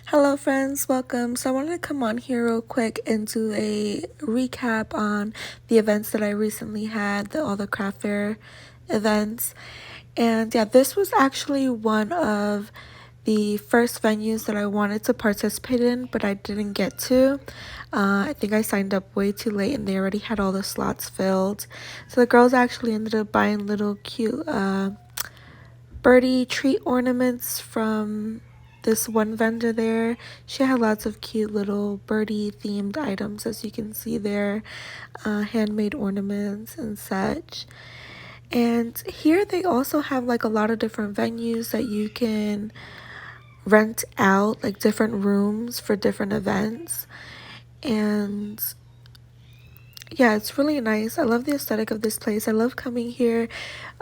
Hello friends, welcome. So I wanted to come on here real quick and do a recap on the events that I recently had, all the craft fair events. And yeah, this was actually one of the first venues that I wanted to participate in, but I didn't get to. I think I signed up way too late and they already had all the slots filled. So the girls actually ended up buying little cute birdie treat ornaments from this one vendor there. She had lots of cute little birdie themed items, as you can see there, handmade ornaments and such. And here they also have like a lot of different venues that you can rent out, like different rooms for different events. And yeah, it's really nice. I love the aesthetic of this place. I love coming here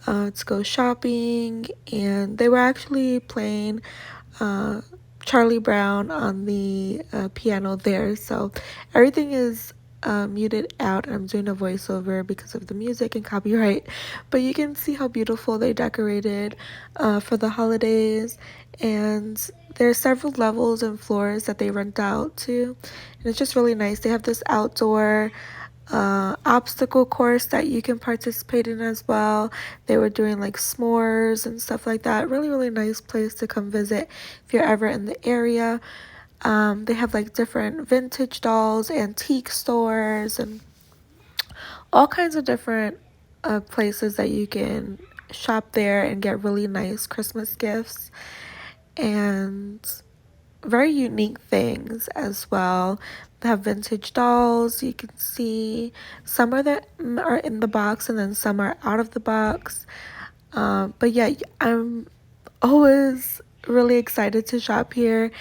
to go shopping, and they were actually playing uh, Charlie Brown on the piano there. So everything is muted out, and I'm doing a voiceover because of the music and copyright. But you can see how beautiful they decorated for the holidays, and there are several levels and floors that they rent out to, and it's just really nice. They have this outdoor obstacle course that you can participate in as well. They were doing like s'mores and stuff like that. Really, really nice place to come visit if you're ever in the area. They have like different vintage dolls, antique stores, and all kinds of different places that you can shop there and get really nice Christmas gifts and very unique things as well. They have vintage dolls. You can see some are that are in the box and then some are out of the box. But yeah, I'm always really excited to shop here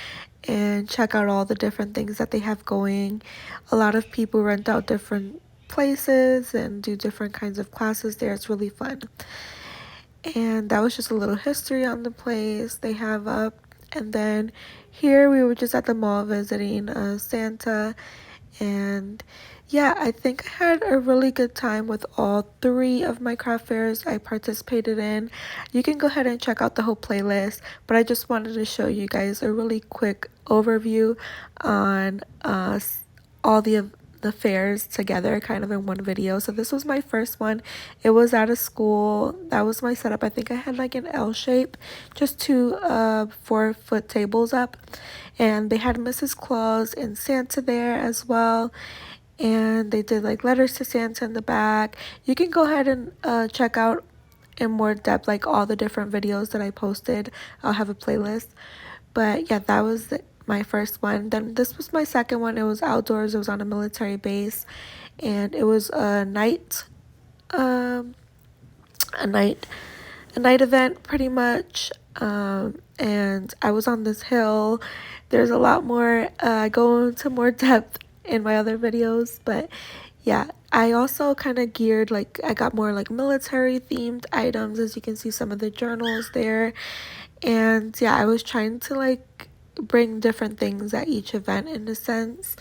and check out all the different things that they have going. A lot of people rent out different places and do different kinds of classes there. It's really fun. And that was just a little history on the place they have up. And then here we were just at the mall visiting Santa. And yeah, I think I had a really good time with all three of my craft fairs I participated in. You can go ahead and check out the whole playlist, but I just wanted to show you guys a really quick overview on all the fairs together kind of in one video. So this was my first one. It was at a school. That was my setup. I think I had like an L shape, just two 4-foot tables up, and they had Mrs. Claus and Santa there as well, and they did like letters to Santa in the back. You can go ahead and check out in more depth like all the different videos that I posted. I'll have a playlist. But yeah, that was my first one. Then this was my second one. It was outdoors. It was on a military base, and it was um, a night, a night event pretty much. And I was on this hill. There's a lot more. Go into more depth in my other videos, but yeah, I also kind of geared like I got more like military themed items, as you can see some of the journals there. And yeah, I was trying to like bring different things at each event in a sense.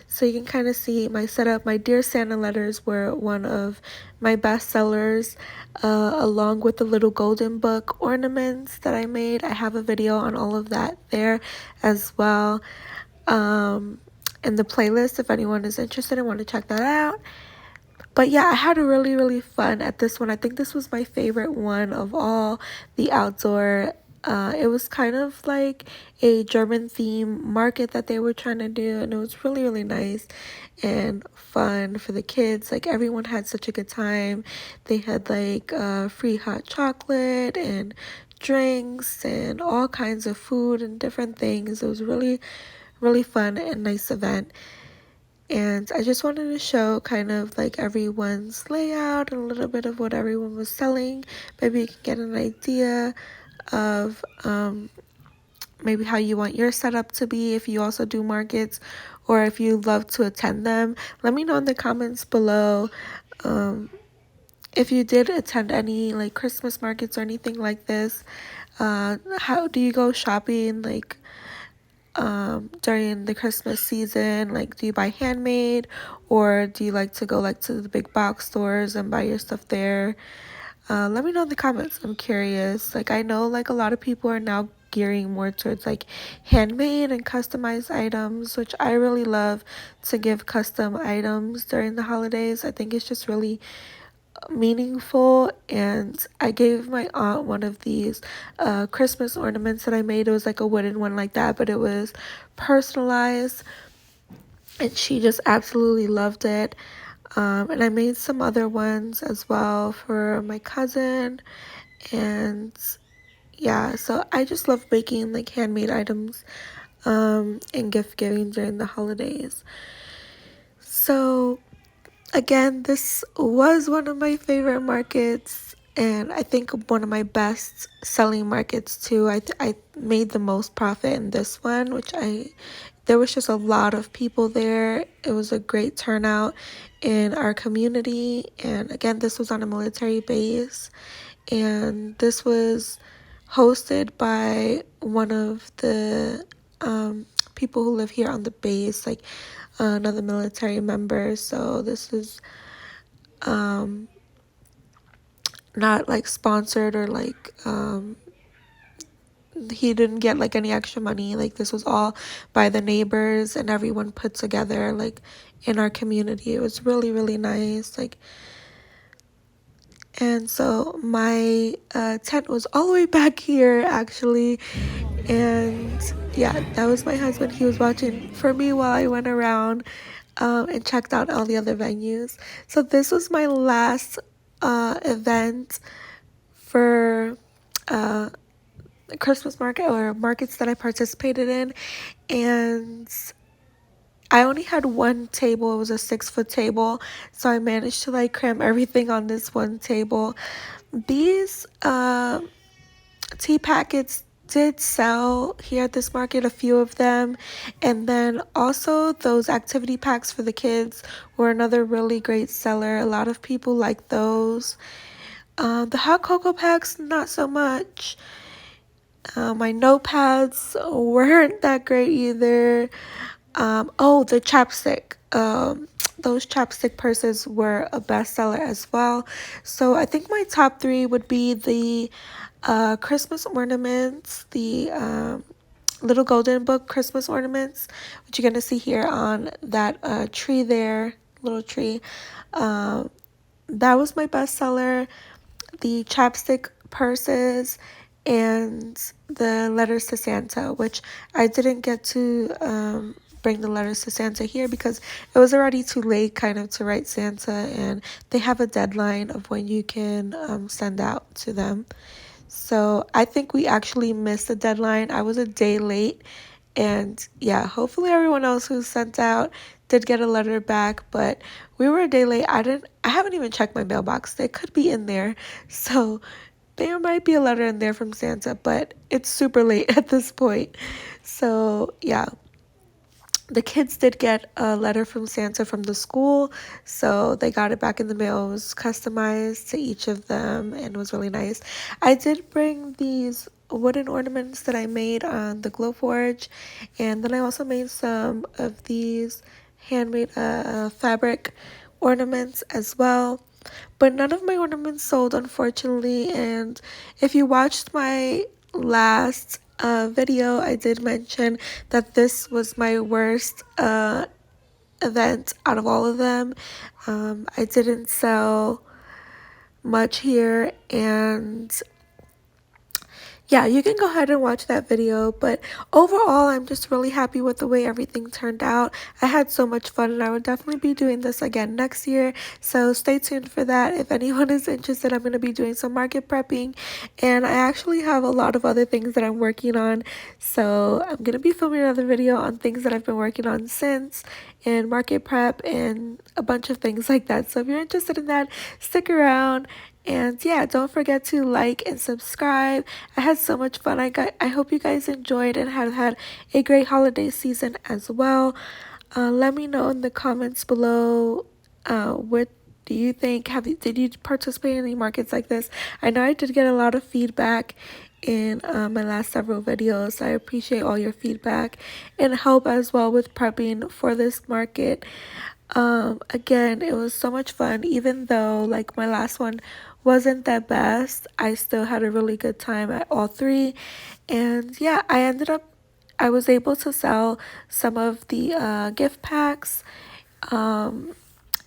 So you can kind of see my setup. My Dear Santa letters were one of my best sellers, along with the little golden book ornaments that I made. I have a video on all of that there as well. In the playlist, if anyone is interested and want to check that out. But yeah, I had a really, really fun at this one. I think this was my favorite one of all the outdoor. It was kind of like a German theme market that they were trying to do, and it was really, really nice and fun for the kids. Like everyone had such a good time. They had like free hot chocolate and drinks and all kinds of food and different things. It was really, really fun and nice event. And I just wanted to show kind of like everyone's layout and a little bit of what everyone was selling. Maybe you can get an idea of maybe how you want your setup to be if you also do markets or if you love to attend them. Let me know in the comments below if you did attend any like Christmas markets or anything like this. How do you go shopping like during the Christmas season? Like, do you buy handmade or do you like to go like to the big box stores and buy your stuff there? Let me know in the comments. I'm curious. Like, I know like a lot of people are now gearing more towards like handmade and customized items, which I really love to give custom items during the holidays. I think it's just really meaningful. And I gave my aunt one of these Christmas ornaments that I made. It was like a wooden one like that, but it was personalized, and she just absolutely loved it. And I made some other ones as well for my cousin. And yeah, so I just love making like handmade items and gift giving during the holidays. So again, this was one of my favorite markets, and I think one of my best selling markets too. I made the most profit in this one, there was just a lot of people there. It was a great turnout in our community, and again, this was on a military base, and this was hosted by one of the people who live here on the base, like another military member. So this is not like sponsored or like he didn't get like any extra money. Like this was all by the neighbors and everyone put together like in our community. It was really, really nice. Like, and so my tent was all the way back here actually. And yeah, that was my husband. He was watching for me while I went around and checked out all the other venues. So this was my last event for Christmas market or markets that I participated in. And I only had one table. It was a 6-foot table. So I managed to like cram everything on this one table. These tea packets did sell here at this market, a few of them. And then also those activity packs for the kids were another really great seller. A lot of people like those. The hot cocoa packs, not so much. My notepads weren't that great either. The chapstick. Those chapstick purses were a bestseller as well. So I think my top 3 would be the Christmas ornaments, the little golden book Christmas ornaments, which you're gonna see here on that tree there, little tree. That was my bestseller. The chapstick purses and the letters to Santa, which I didn't get to bring the letters to Santa here because it was already too late kind of to write Santa, and they have a deadline of when you can send out to them. So I think we actually missed the deadline. I was a day late, and yeah, hopefully everyone else who sent out did get a letter back, but we were a day late. I haven't even checked my mailbox. They could be in there. So there might be a letter in there from Santa, but it's super late at this point. So yeah, the kids did get a letter from Santa from the school, so they got it back in the mail. It was customized to each of them and was really nice. I did bring these wooden ornaments that I made on the glow forge, and then I also made some of these handmade fabric ornaments as well. But none of my ornaments sold, unfortunately. And if you watched my last video, I did mention that this was my worst event out of all of them. I didn't sell much here, and yeah, you can go ahead and watch that video. But overall, I'm just really happy with the way everything turned out. I had so much fun, and I would definitely be doing this again next year. So stay tuned for that. If anyone is interested, I'm going to be doing some market prepping, and I actually have a lot of other things that I'm working on. So I'm going to be filming another video on things that I've been working on since, and market prep, and a bunch of things like that. So if you're interested in that, stick around. And yeah, don't forget to like and subscribe. I had so much fun. I hope you guys enjoyed and have had a great holiday season as well. Let me know in the comments below what do you think? Did you participate in any markets like this? I know I did get a lot of feedback in my last several videos. I appreciate all your feedback and help as well with prepping for this market. Again, it was so much fun. Even though like my last one wasn't the best, I still had a really good time at all three. And yeah, I was able to sell some of the gift packs. Um,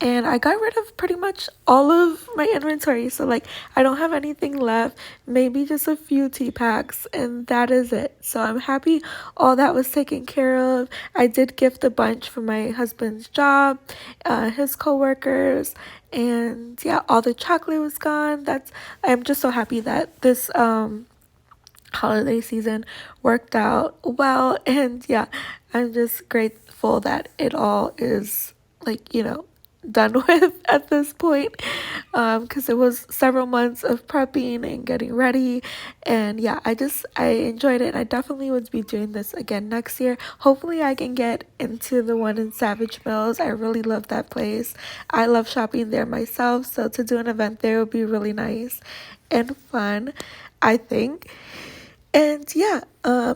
and I got rid of pretty much all of my inventory. So like I don't have anything left, maybe just a few tea packs, and that is it. So I'm happy all that was taken care of. I did gift a bunch for my husband's job, his coworkers, and yeah, all the chocolate was gone. I'm just so happy that this holiday season worked out well. And yeah, I'm just grateful that it all is like, done with at this point, because it was several months of prepping and getting ready. And yeah, I enjoyed it. I definitely would be doing this again next year. Hopefully I can get into the one in Savage Mills. I really love that place. I love shopping there myself, so to do an event there would be really nice and fun, I think. And yeah,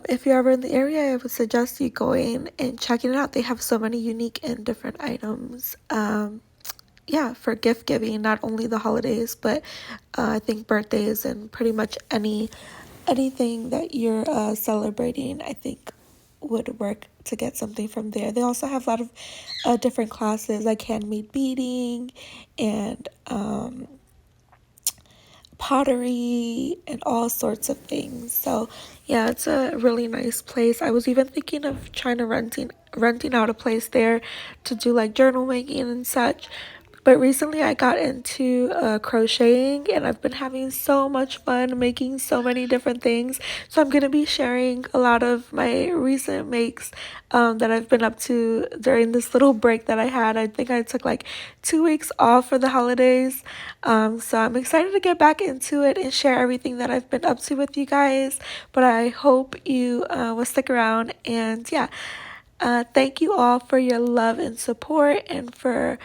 if you're ever in the area, I would suggest you going and checking it out. They have so many unique and different items. Yeah, for gift giving, not only the holidays, but I think birthdays and pretty much anything that you're celebrating, I think would work to get something from there. They also have a lot of different classes like handmade beading and pottery and all sorts of things. So yeah, it's a really nice place. I was even thinking of trying to renting out a place there to do like journal making and such. But recently I got into crocheting, and I've been having so much fun making so many different things. So I'm going to be sharing a lot of my recent makes that I've been up to during this little break that I had. I think I took like 2 weeks off for the holidays. So I'm excited to get back into it and share everything that I've been up to with you guys. But I hope you will stick around. And yeah, thank you all for your love and support, and for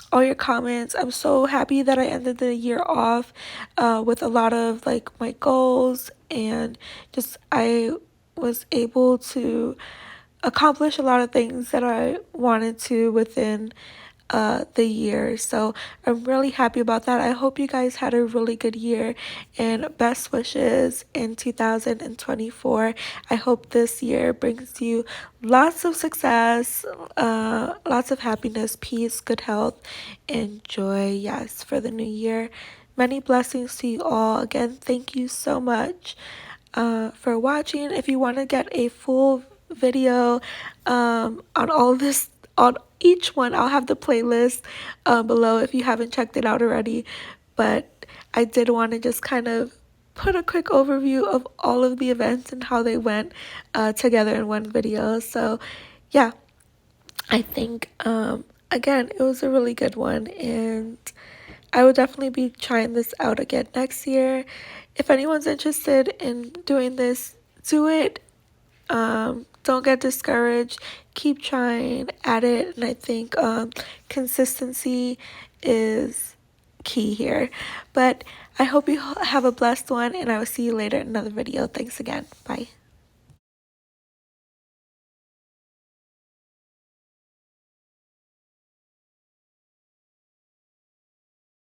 all your comments. I'm so happy that I ended the year off with a lot of like my goals, and just I was able to accomplish a lot of things that I wanted to within the year. So I'm really happy about that. I hope you guys had a really good year, and best wishes in 2024. I hope this year brings you lots of success, lots of happiness, peace, good health, and joy. Yes, for the new year. Many blessings to you all. Again, thank you so much for watching. If you want to get a full video on all of this, on each one, I'll have the playlist below if you haven't checked it out already. But I did want to just kind of put a quick overview of all of the events and how they went together in one video. So yeah, I think again, it was a really good one, and I will definitely be trying this out again next year. If anyone's interested in doing this, do it. Don't get discouraged. Keep trying at it. And I think consistency is key here. But I hope you have a blessed one, and I will see you later in another video. Thanks again. Bye.